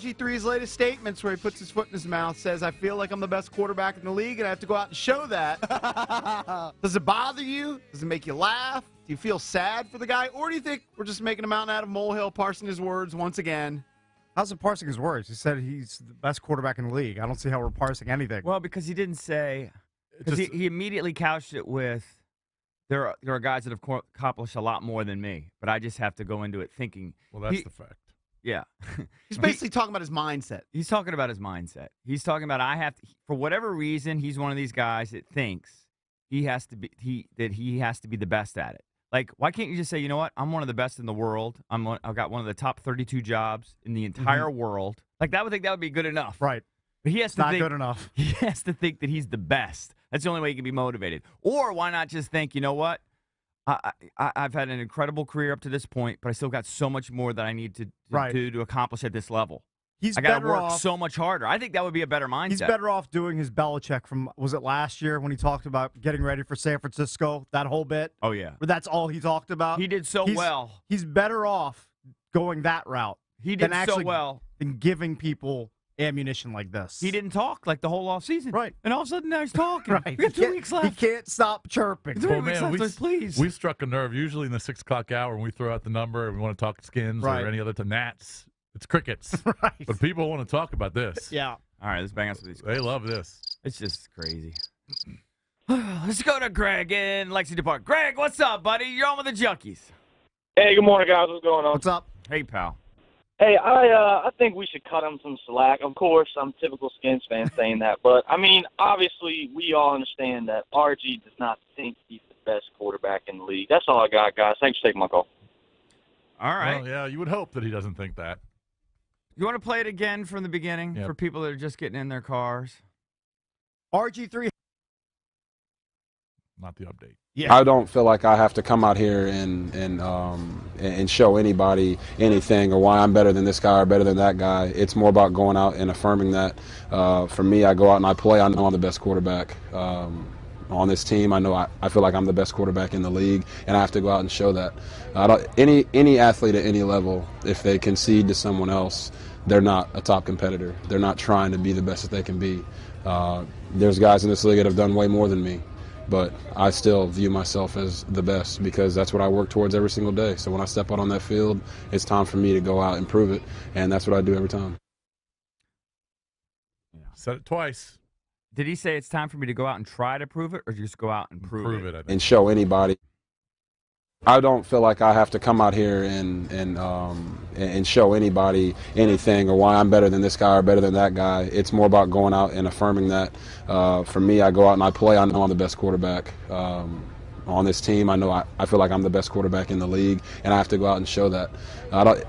RG3's latest statements where he puts his foot in his mouth, says, I feel like I'm the best quarterback in the league, and I have to go out and show that. Does it bother you? Does it make you laugh? Do you feel sad for the guy? Or do you think we're just making a mountain out of a molehill, parsing his words once again? How's it parsing his words? He said he's the best quarterback in the league. I don't see how we're parsing anything. Well, because he didn't say – because he immediately couched it with there are guys that have accomplished a lot more than me, but I just have to go into it thinking – Well, that's the fact. Yeah. He's basically talking about his mindset. He's talking about his mindset. He's talking about for whatever reason, he's one of these guys that thinks he has to be the best at it. Like, why can't you just say, you know what? I'm one of the best in the world. I've got one of the top 32 jobs in the entire world. Like, that would be good enough. Right. But he has it's not good enough. He has to think that he's the best. That's the only way he can be motivated. Or why not just think, you know what? I've had an incredible career up to this point, but I still got so much more that I need to accomplish at this level. I got to work so much harder. I think that would be a better mindset. He's better off doing his Belichick from, was it last year when he talked about getting ready for San Francisco, that whole bit? Oh, yeah. But that's all he talked about? He did so well. He's better off going that route. He did so well. Than giving people ammunition like this. He didn't talk like the whole offseason. Right. And all of a sudden now he's talking. Right. We got 2 weeks left. He can't stop chirping. Well, man, please. We struck a nerve. Usually in the 6 o'clock hour when we throw out the number and we want to talk skins or any other to gnats. It's crickets. Right. But people want to talk about this. Yeah. All right, let's bang out some of these. They love this. It's just crazy. Let's go to Greg in Lexington Park. Greg, what's up, buddy? You're on with the Junkies. Hey, good morning, guys. What's going on? What's up? Hey, pal. Hey, I think we should cut him some slack. Of course, I'm a typical Skins fan saying that. But, I mean, obviously, we all understand that RG does not think he's the best quarterback in the league. That's all I got, guys. Thanks for taking my call. All right. Well, yeah, you would hope that he doesn't think that. You want to play it again from the beginning for people that are just getting in their cars? RG3. Not the update. Yeah. I don't feel like I have to come out here and show anybody anything or why I'm better than this guy or better than that guy. It's more about going out and affirming that. For me, I go out and I play. I know I'm the best quarterback on this team. I know I feel like I'm the best quarterback in the league, and I have to go out and show that. Any athlete at any level, if they concede to someone else, they're not a top competitor. They're not trying to be the best that they can be. There's guys in this league that have done way more than me. But I still view myself as the best because that's what I work towards every single day. So when I step out on that field, it's time for me to go out and prove it, and that's what I do every time. Yeah. Said it twice. Did he say it's time for me to go out and try to prove it, or just go out and prove it? I think. And show anybody. I don't feel like I have to come out here and show anybody anything or why I'm better than this guy or better than that guy. It's more about going out and affirming that. For me, I go out and I play. I know I'm the best quarterback on this team. I know I feel like I'm the best quarterback in the league, and I have to go out and show that.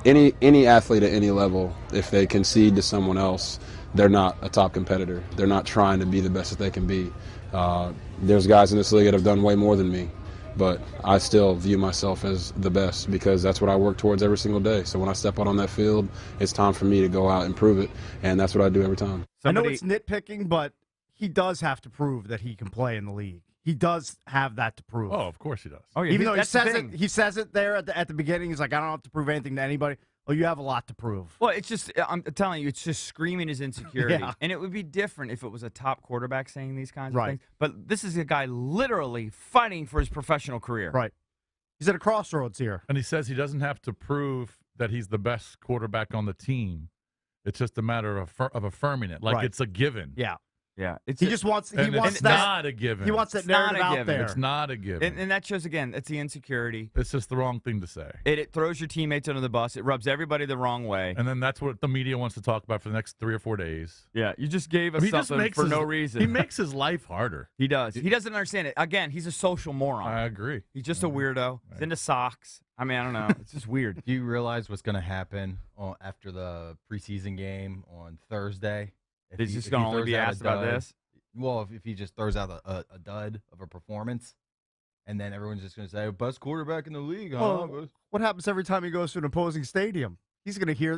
Any athlete at any level, if they concede to someone else, they're not a top competitor. They're not trying to be the best that they can be. There's guys in this league that have done way more than me. But I still view myself as the best because that's what I work towards every single day. So when I step out on that field, it's time for me to go out and prove it, and that's what I do every time. I know it's nitpicking, but he does have to prove that he can play in the league. He does have that to prove. Oh, of course he does. Oh, yeah. Even though he says it there at the beginning. He's like, I don't have to prove anything to anybody. Well, you have a lot to prove. Well, it's just, I'm telling you, it's just screaming his insecurity. Yeah. And it would be different if it was a top quarterback saying these kinds of things. But this is a guy literally fighting for his professional career. Right. He's at a crossroads here. And he says he doesn't have to prove that he's the best quarterback on the team. It's just a matter of affirming it. Like it's a given. Yeah. Yeah, he just wants. He wants it's that. Not a given. He wants that narrative out there. It's not a given, and that shows again. It's the insecurity. It's just the wrong thing to say. It throws your teammates under the bus. It rubs everybody the wrong way. And then that's what the media wants to talk about for the next 3 or 4 days. Yeah, you just gave us something for no reason. He makes his life harder. He does. He doesn't understand it. Again, he's a social moron. I agree. He's just a weirdo. He's into socks. I mean, I don't know. It's just weird. Do you realize what's going to happen after the preseason game on Thursday? He's just going to only be asked about this? Well, if he just throws out a dud of a performance, and then everyone's just going to say, best quarterback in the league, huh? Well, what happens every time he goes to an opposing stadium? He's going to hear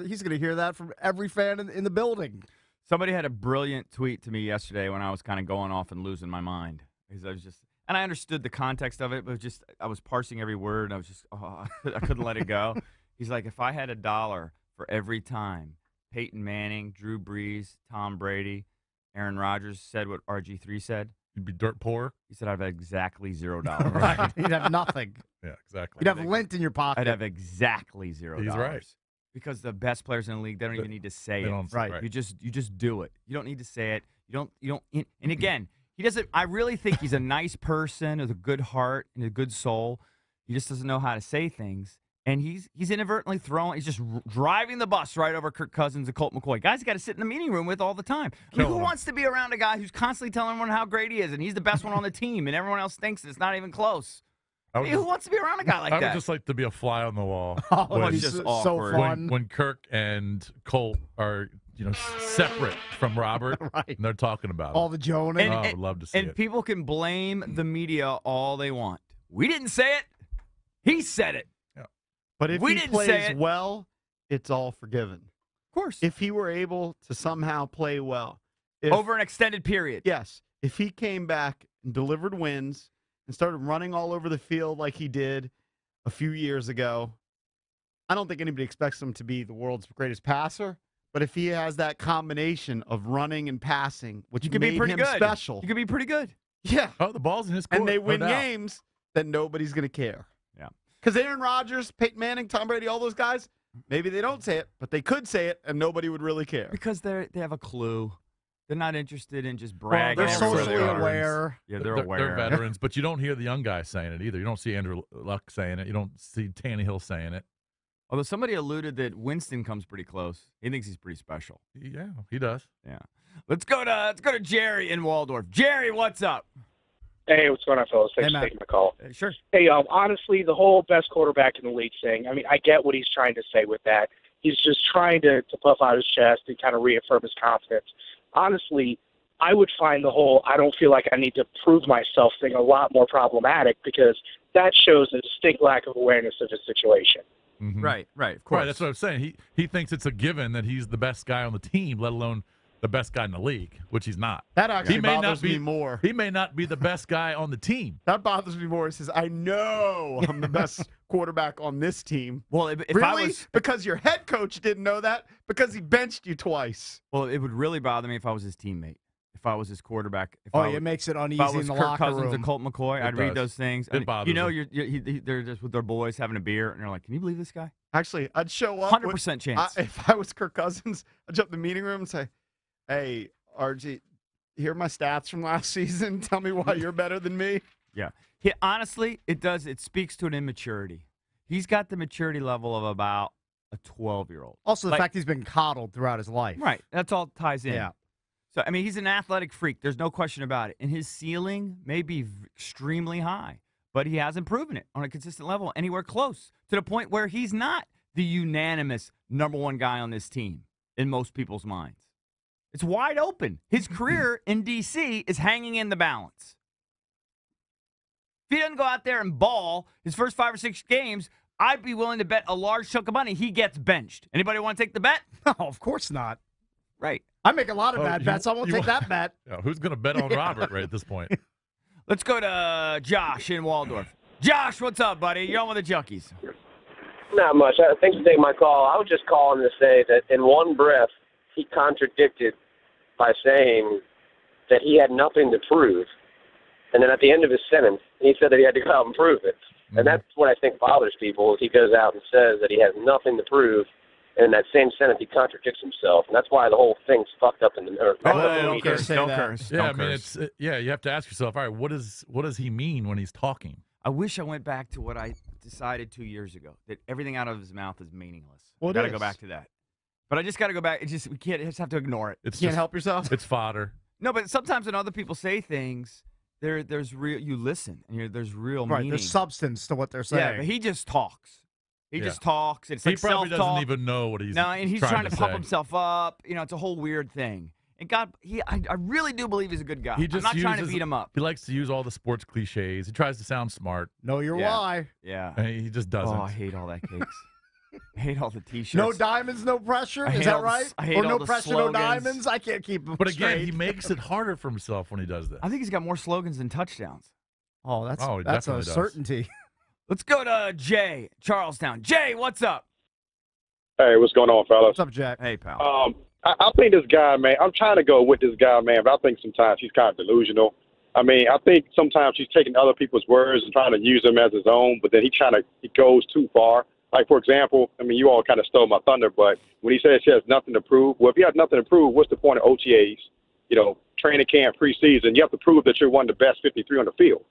that from every fan in the building. Somebody had a brilliant tweet to me yesterday when I was kind of going off and losing my mind. Because I was just, and I understood the context of it, but just I was parsing every word, and I was just, I couldn't let it go. He's like, if I had $1 for every time Peyton Manning, Drew Brees, Tom Brady, Aaron Rodgers said what RG3 said. You'd be dirt poor. He said, I'd have exactly $0. Right. You'd have nothing. Yeah, exactly. You'd have lint in your pocket. I'd have exactly $0. He's right. Because the best players in the league, they don't even need to say it. Right. You just do it. You don't need to say it. You don't. And again, he doesn't. I really think he's a nice person with a good heart and a good soul. He just doesn't know how to say things. And he's inadvertently he's just driving the bus right over Kirk Cousins and Colt McCoy. Guys, you got to sit in the meeting room with all the time. I mean, who wants to be around a guy who's constantly telling everyone how great he is and he's the best one on the team and everyone else thinks it's not even close? Who wants to be around a guy like that? I would just like to be a fly on the wall. It's just awkward. So fun. When Kirk and Colt are separate from Robert, Right. and they're talking about All it. the joning. I would love to see and it. people can blame the media all they want. We didn't say it. He said it. But if We he didn't plays say it. well, it's all forgiven. Of course. If he were able to somehow play well. Over an extended period. Yes. If he came back and delivered wins and started running all over the field like he did a few years ago, I don't think anybody expects him to be the world's greatest passer. But if he has that combination of running and passing, which You could be made pretty him good. special. You could be pretty good. Yeah. Oh, the ball's in his court. And they win no doubt. games, then nobody's going to care. Yeah. Because Aaron Rodgers, Peyton Manning, Tom Brady, all those guys, maybe they don't say it, but they could say it, and nobody would really care. Because they have a clue. They're not interested in just bragging. they're everywhere socially they are. aware. Yeah, they're aware. They're veterans, but you don't hear the young guys saying it either. You don't see Andrew Luck saying it. You don't see Tannehill saying it. Although somebody alluded that Winston comes pretty close. He thinks he's pretty special. Yeah, he does. Yeah. Let's go to Jerry in Waldorf. Jerry, what's up? Hey, what's going on, fellas? Thanks Hey, for Matt. taking my call. Sure. Hey, honestly, the whole best quarterback in the league thing, I mean, I get what he's trying to say with that. He's just trying to puff out his chest and kind of reaffirm his confidence. Honestly, I would find the whole I don't feel like I need to prove myself thing a lot more problematic because that shows a distinct lack of awareness of his situation. Mm-hmm. Right, of course. Right, that's what I'm saying. He thinks it's a given that he's the best guy on the team, let alone the best guy in the league, which he's not. That actually He may not bothers be me more. He may not be the best guy on the team. That bothers me more. He says, I know I'm the best quarterback on this team. Well, if really? I was, Because your head coach didn't know that? Because he benched you twice. well, it would really bother me if I was his teammate. If I was his quarterback. If Oh, I it was, makes it if uneasy I was in the Kirk locker Cousins room. and Colt McCoy, I'd does. read those things. It bothers him. They're just with their boys having a beer, and they're like, "Can you believe this guy?" Actually, I'd show up. 100% chance. If I was Kirk Cousins, I'd jump in the meeting room and say, hey, RG, here are my stats from last season. Tell me why you're better than me. Yeah. Honestly, it does. It speaks to an immaturity. He's got the maturity level of about a 12-year-old. Also, the Like- fact he's been coddled throughout his life. Right. That's all ties in. Yeah. So, I mean, he's an athletic freak. There's no question about it. And his ceiling may be extremely high, but he hasn't proven it on a consistent level anywhere close to the point where he's not the unanimous number one guy on this team in most people's minds. It's wide open. His career in D.C. is hanging in the balance. If he doesn't go out there and ball his first 5 or 6 games, I'd be willing to bet a large chunk of money he gets benched. Anybody want to take the bet? No, of course not. Right. I make a lot of Oh, bad bets. I won't take that bet. Yeah, who's going to bet on Robert right at this point? Let's go to Josh in Waldorf. Josh, what's up, buddy? You're on with the Junkies. Not much. Thanks for taking my call. I was just calling to say that in one breath, he contradicted by saying that he had nothing to prove. And then at the end of his sentence, he said that he had to go out and prove it. Mm-hmm. And that's what I think bothers people is he goes out and says that he has nothing to prove. And in that same sentence, he contradicts himself. And that's why the whole thing's fucked up in the nerve. Don't curse. say Don't that. curse. Yeah, Don't I mean, curse. you have to ask yourself, all right, what does he mean when he's talking? I wish I went back to what I decided 2 years ago, that everything out of his mouth is meaningless. Well, it Got to is. go back to that. But I just got to go back. It's just, we just have to ignore it. It's You can't just, help yourself? It's fodder. No, but sometimes when other people say things, there's real, you listen, and there's real Right, meaning. there's substance to what they're saying. Yeah, but he just talks. He Yeah. just talks. It's He like probably self-talk. doesn't even know what he's No, and he's trying to pump say. himself up. You know, it's a whole weird thing. And God, I really do believe he's a good guy. He I'm just not trying to uses- beat him up. He likes to use all the sports cliches. He tries to sound smart, Know your Yeah. why. Yeah. and he just doesn't. Oh, I hate all that cakes. I hate all the T-shirts. No diamonds, no pressure. I is hate that all the- right? I hate or all no the pressure, no slogans. diamonds. I can't keep them But again, straight. he makes it harder for himself when he does this. I think he's got more slogans than touchdowns. Oh, that's Oh, he that's a definitely does. certainty. Let's go to Jay, Charlestown. Jay, what's up? Hey, what's going on, fellas? What's up, Jack? Hey, pal. I think this guy, man, I'm trying to go with this guy, man, but I think sometimes he's kind of delusional. I mean, I think sometimes he's taking other people's words and trying to use them as his own, but then he goes too far. Like, for example, I mean, you all kind of stole my thunder, but when he says he has nothing to prove, well, if he has nothing to prove, what's the point of OTAs, training camp, preseason? You have to prove that you're one of the best 53 on the field.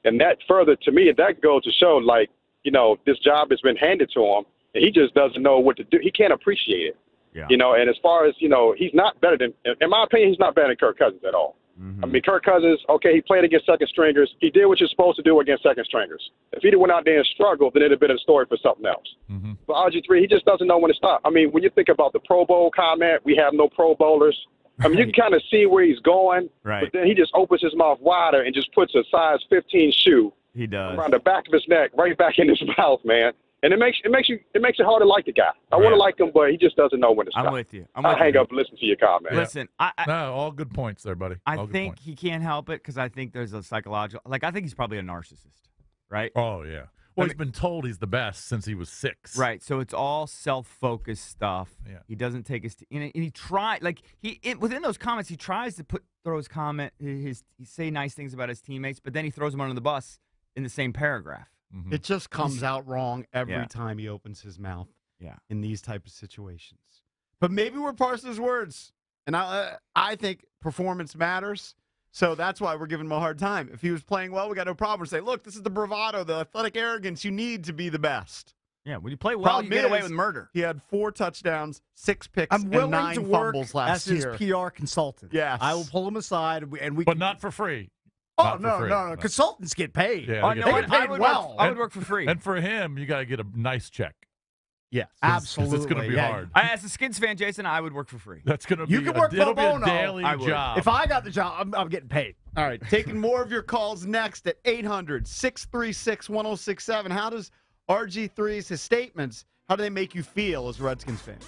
And that further, to me, that goes to show, like, this job has been handed to him, and he just doesn't know what to do. He can't appreciate it. Yeah. And as far as, he's not better than, in my opinion, he's not better than Kirk Cousins at all. Mm-hmm. I mean, Kirk Cousins, okay, he played against second stringers. He did what you're supposed to do against second stringers. If he'd have went out there and struggled, then it'd have been a story for something else. Mm-hmm. But RG3, he just doesn't know when to stop. I mean, when you think about the Pro Bowl comment, we have no Pro Bowlers. I mean, you can kind of see where he's going, Right. but then he just opens his mouth wider and just puts a size 15 shoe He does. around the back of his neck, right back in his mouth, man. And it makes it hard to like the guy. I want to like him, but he just doesn't know when to stop. I'm with you. I'll hang up and listen to your comment. Listen, No, all good points there, buddy. I All good think points. he can't help it because I think there's a psychological. Like, I think he's probably a narcissist, right? Oh, yeah. Well, he's been told he's the best since he was 6. Right. So it's all self-focused stuff. Yeah. He doesn't take his. And he within those comments, he tries to throw he say nice things about his teammates, but then he throws them under the bus in the same paragraph. Mm-hmm. It just comes out wrong every Yeah. time he opens his mouth. Yeah. In these type of situations. But maybe we're parsing his words, and I think performance matters. So that's why we're giving him a hard time. If he was playing well, we got no problem. We're saying, look, this is the bravado, the athletic arrogance you need to be the best. Yeah. When you play well, Problem you get away is, with murder. He had 4 touchdowns, 6 picks, I'm willing and 9 to work fumbles last as year. his PR consultant. Yes. I will pull him aside, and we. But not for free. Oh, Not for no, free. no. Consultants get paid. Yeah, Oh, they no, get I, paid. paid I would well. I would work for free. And for him, you got to get a nice check. Yes, 'Cause absolutely. It's going to be hard. As a Skins fan, Jason, I would work for free. That's going to be You can work it'll pro be a bono. daily I would. job. If I got the job, I'm getting paid. All right, taking more of your calls next at 800-636-1067. How does RG3's, his statements, how do they make you feel as a Redskins fan?